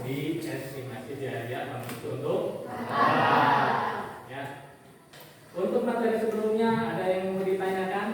di estimasi biaya pembentuk untuk ya. Untuk materi sebelumnya ada yang mau ditanyakan?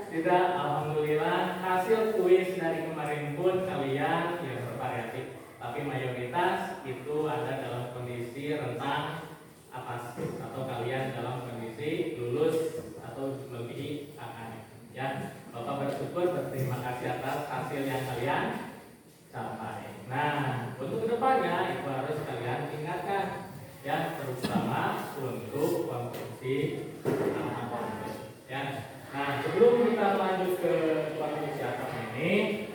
Tidak, alhamdulillah. Hasil kuis dari kemarin pun kalian ya bervariatif, tapi mayoritas itu ada dalam kondisi rentang atas atau kalian dalam kondisi lulus atau melebihi angka ya. Bapak bersyukur, berterima kasih atas hasil yang kalian capai. Nah, untuk kedepannya itu harus kalian tingkatkan ya, terutama untuk konstruksi ya. Nah, sebelum kita lanjut ke konstruksi atap ini,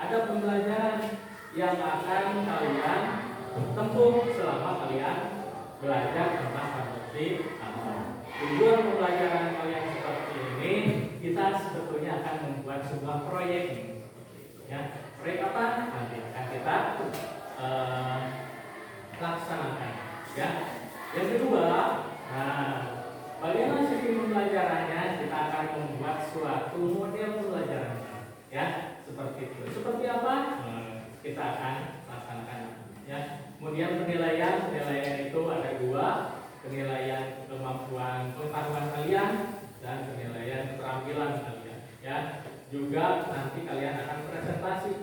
ada pembelajaran yang akan kalian tempuh selama kalian belajar tentang konstruksi atap. Tujuan pembelajaran kalian seperti ini, kita sebetulnya akan membuat sebuah proyek ini. Ya, proyek apa? Nanti akan kita laksanakan. Ya. Yang kedua, bagaimana sistem pembelajarannya? Kita akan membuat suatu model pembelajaran. Ya, seperti itu. Seperti apa? Kita akan laksanakan. Ya. Kemudian penilaian itu ada dua. Penilaian kemampuan pengetahuan kalian dan penilaian keterampilan kalian ya. Juga nanti kalian akan presentasi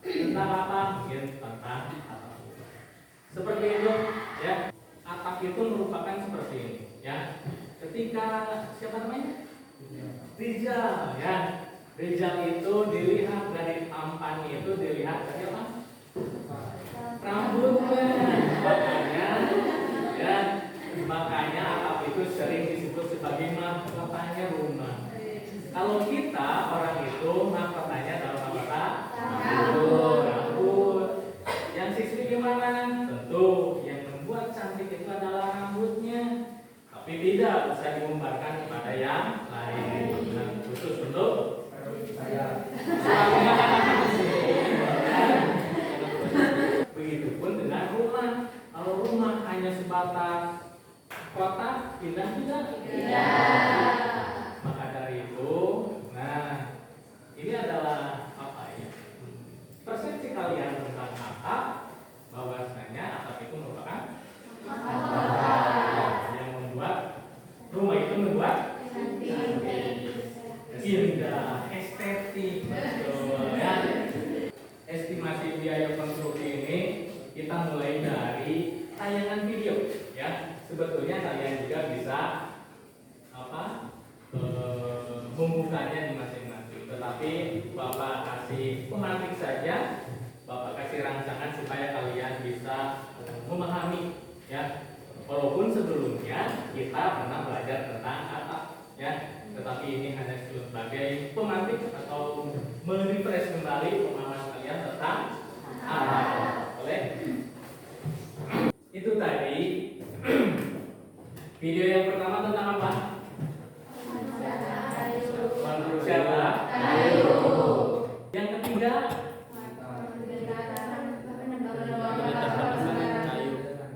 tentang apa? Mungkin tentang atap. Seperti itu ya. Atap itu merupakan seperti ini ya. Ketika siapa namanya? Rizal ya. Rizal itu dilihat dari tampan itu dilihat dari apa? Rambutnya. Makanya atap itu sering disebut sebagai mahkotanya rumah. Kalau kita orang itu mahkotanya dalam apa? Rambut. Yang siswi gimana? Tentu yang membuat cantik itu adalah rambutnya. Tapi tidak bisa diumbarkan kepada yang lain. Nah, khusus untuk saya. Begitupun dengan rumah. Kalau rumah hanya sebatas kotak, pindah tidak? Tidak. Maka dari itu, ini adalah apa ya? Persepsi kalian tentang atap, bahwasanya atap itu merupakan yang membuat rumah itu membuat indah, estetik, ya. Estimasi biaya konstruksi ini kita mulai dari tayangan video, ya. Sebetulnya kalian juga bisa membukanya di masing-masing. Tetapi Bapak kasih pemantik saja, Bapak kasih rancangan supaya kalian bisa memahami ya. Walaupun sebelumnya kita pernah belajar tentang atap ya, tetapi ini hanya sebagai pemantik atau merefresh kembali pemahaman kalian tentang atap. Boleh? Itu tadi video yang pertama tentang apa? Konstruksi atap. Yang ketiga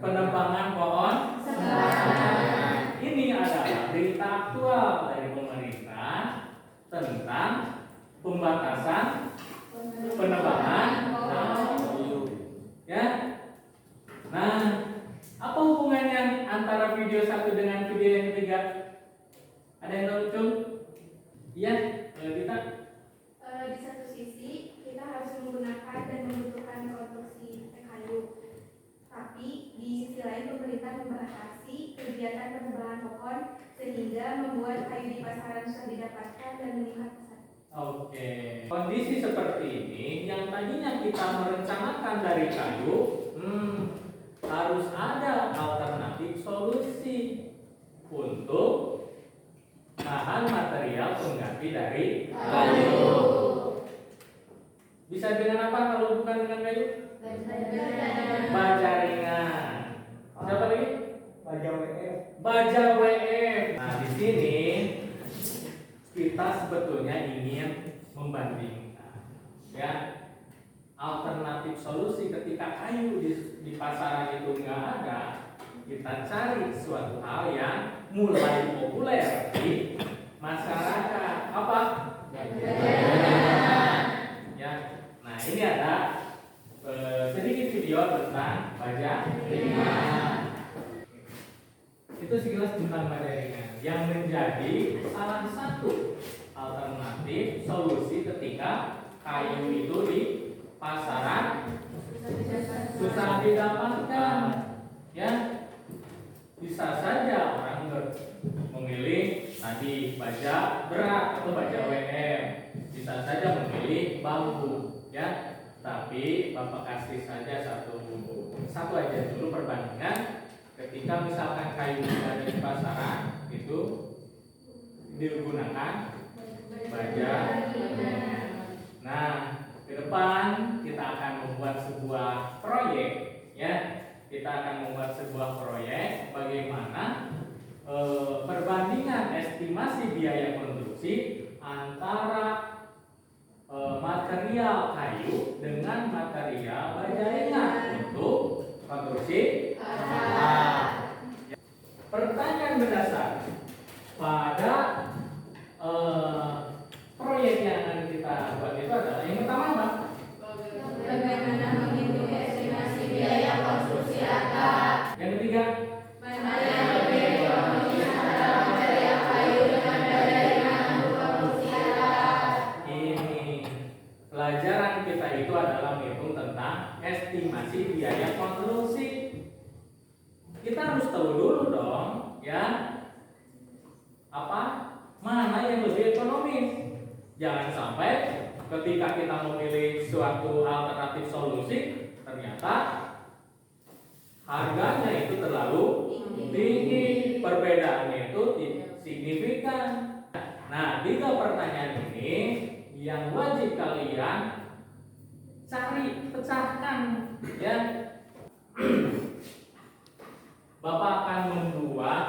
penebangan pohon. Ini adalah berita aktual dari pemerintah tentang pembatasan penebangan kayu. Ya. Nah, apa hubungannya antara video satu dengan video yang ketiga? Ada yang tahu itu? Iya, kita. Di satu sisi kita harus menggunakan dan membutuhkan konstruksi kayu, tapi di sisi lain pemerintah membatasi kegiatan penebangan pohon sehingga membuat kayu di pasaran susah didapatkan dan meningkat pesat. Oke. Kondisi seperti ini yang tadinya kita merencanakan dari kayu, harus ada alternatif solusi untuk bahan material pengganti dari kayu. Bisa dengan apa kalau bukan dengan kayu? Baja ringan. Siapa lagi? Baja WF. Baja WF. Nah, di sini kita sebetulnya ingin membandingkan ya alternatif solusi ketika kayu di pasaran itu nggak ada. Kita cari suatu hal yang mulai populer di masyarakat. Apa? Ya. Nah, ini ada sedikit video tentang baja ringan. Itu sekilas tentang baja ringan yang menjadi salah satu alternatif solusi ketika kayu itu di pasaran susah didapatkan. Ya, bisa saja orang memilih tadi baja berat atau baja WM, bisa saja memilih bambu, ya. Tapi Bapak kasih saja satu aja dulu perbandingan ketika misalkan kayu yang ada di pasaran itu digunakan baja. Nah, ke depan kita akan membuat sebuah proyek, ya. Kita akan membuat sebuah proyek bagaimana perbandingan estimasi biaya konstruksi antara material kayu dengan material baja ringan untuk konstruksi. Pertanyaan mendasar pada proyek yang akan kita buat itu adalah yang pertama apa? Bagaimana menghitung estimasi biaya konstruksi atap? Yang ketiga, Mana yang lebih ekonomis antara material kayu dengan baja ringan untuk konstruksi atap? ini pelajaran kita itu adalah menghitung tentang estimasi biaya konstruksi. Kita harus tahu dulu dong, ya, apa mana yang lebih ekonomis. Jangan sampai ketika kita memilih suatu alternatif solusi ternyata harganya itu terlalu tinggi, perbedaannya itu signifikan. Nah, 3 pertanyaan ini yang wajib kalian cari, pecahkan, ya. Bapak akan membuat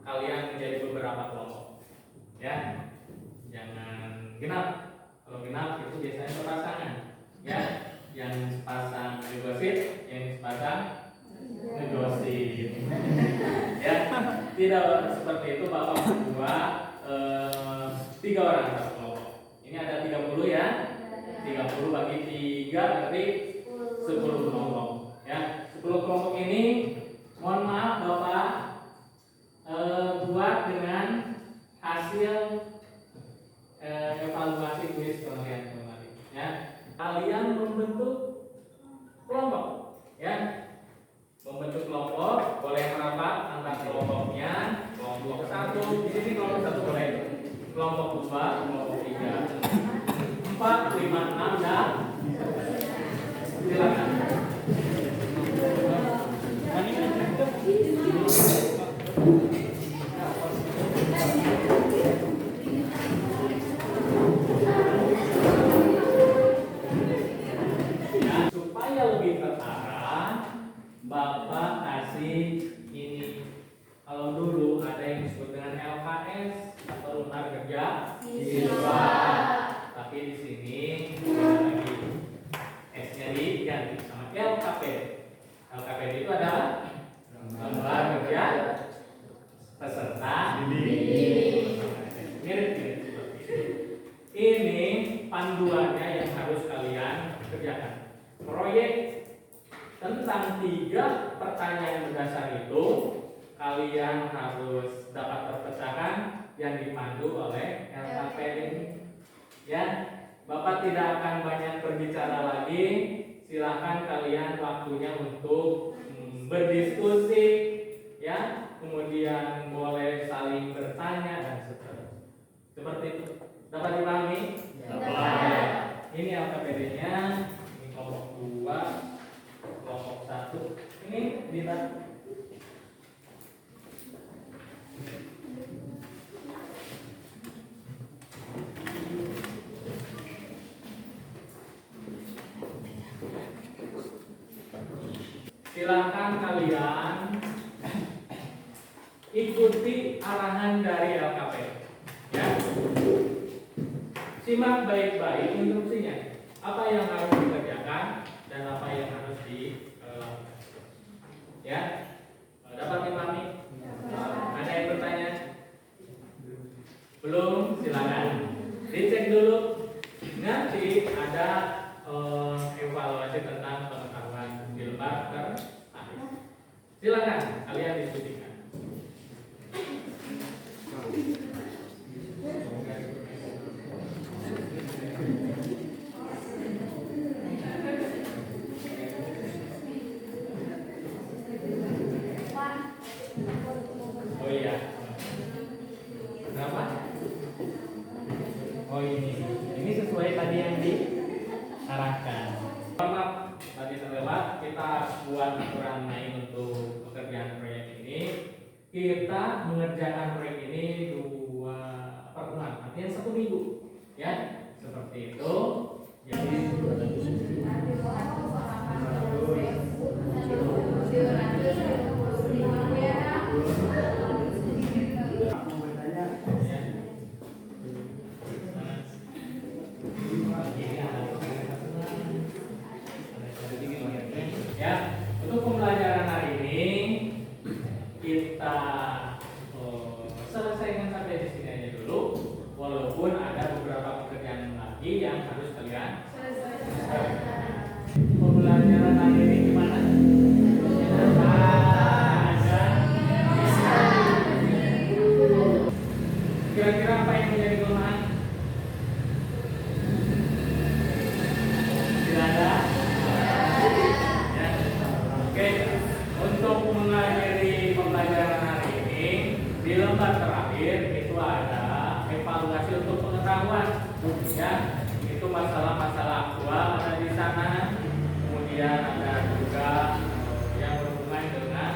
kalian menjadi beberapa kelompok, ya. Jangan genap. Kalau genap itu biasanya berpasangan, ya. Yang sepasang negosit, yang sepasang negosit. Ya, tidak seperti itu. Bapak membuat 3 orang satu kelompok. Ini ada 30 ya. 30 bagi 3 berarti 10 kelompok. Ya, 10 kelompok ini mohon maaf Bapak buat dengan hasil evaluasi kuis kalian kemarin, ya. Kalian membentuk kelompok, ya. Membentuk kelompok, boleh merapat antar kelompoknya. Kelompok 1 di sini, kelompok 1 boleh. Kelompok 2, kelompok 3, 4, 5, 6 dan silakan. Supaya lebih terarah, Bapak kasih ini. Kalau dulu ada yang disebut dengan LKS atau lembar kerja siswa, tapi di sini lagi S-nya diganti sama LKPD. LKPD itu adalah lembar kerja peserta didik. Mirip-mirip seperti ini. Ini panduannya yang harus kalian kerjakan. Proyek tentang 3 pertanyaan mendasar itu kalian harus dapat terpecahkan yang dipandu oleh LKPD. Ya, Bapak tidak akan banyak berbicara lagi. Silahkan kalian waktunya untuk berdiskusi, ya, kemudian boleh saling bertanya dan seterusnya. Seperti itu. Dapat dipahami? Dapat. Ini LKPD-nya, ini kelompok 2, kelompok 1. Ini Dita. Silakan kalian ikuti arahan dari LKPD, ya. Simak baik-baik instruksinya. Apa yang harus dikerjakan dan apa yang harus ya. Dapat dipahami? Ada yang bertanya? Belum? Silakan dicek dulu nanti ada evaluasi tentang pengetahuan di lembar terakhir. Silakan kalian diskusikan. Oh iya. Kenapa? Oh ini sesuai tadi yang diarahkan. Maaf tadi terlewat, kita buat aturan main untuk pekerjaan proyek ini. Kita mengerjakan proyek ini 2 pertemuan, artinya 1 minggu, ya seperti itu. Jadi ya, untuk pembelajaran hari ini kita selesaikan sampai di sini aja dulu. Walaupun ada beberapa pekerjaan lagi yang harus kalian selesaikan. Pembelajaran hari ini gimana? Kira-kira apa yang menjadi kelemahan? Tidak ada. Ya. Oke, untuk mengakhiri pembelajaran hari ini di lembar terakhir itu ada evaluasi untuk pengetahuan. Ya, itu masalah-masalah aktual ada di sana. Kemudian ada juga yang berhubungan dengan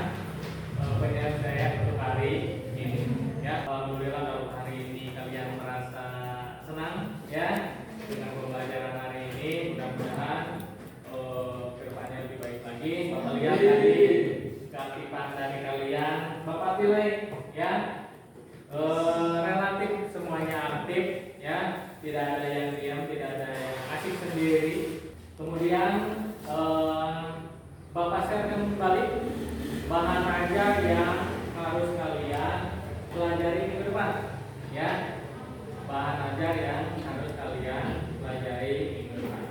penyelesaian untuk hari ini. Ya, alhamdulillah kalau hari ini kalian merasa senang ya dengan pembelajaran hari ini. Mudah-mudahan kedepannya lebih baik lagi. Bapak lihat tadi keaktifan dari kalian, Bapak pilih ya relatif semuanya aktif ya, tidak ada yang diam, tidak ada yang asik sendiri. Kemudian Bapak sharekan kembali bahan ajar yang harus kalian pelajari minggu depan ya, bahan ajar yang harus kalian pelajari minggu depan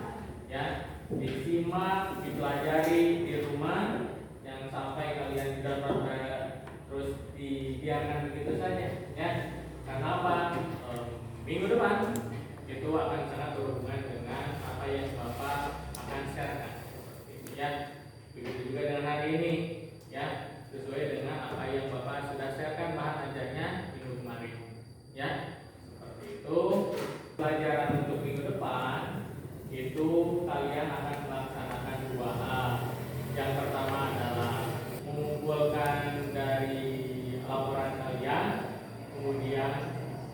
ya, disimak, dipelajari di rumah, jangan sampai kalian gambar terus dibiarkan begitu saja ya. Karena apa? Minggu depan itu akan sangat berhubungan dengan apa yang Bapak akan sharekan ya. Begitu juga dengan hari ini ya, sesuai dengan apa yang Bapak sudah sharekan bahan ajarnya minggu kemarin ya. Seperti itu. Pelajaran untuk minggu depan itu kalian akan melaksanakan 2 hal. Yang pertama adalah mengumpulkan dari laporan kalian, kemudian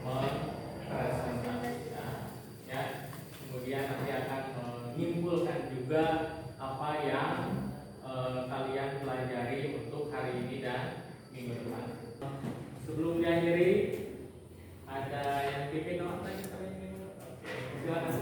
mempresentasikan ya. Kemudian nanti akan menyimpulkan juga apa yang kalian pelajari untuk hari ini dan minggu depan. Sebelum diakhiri, ada yang pimpin apa yang kalian ingin? Oke, silakan.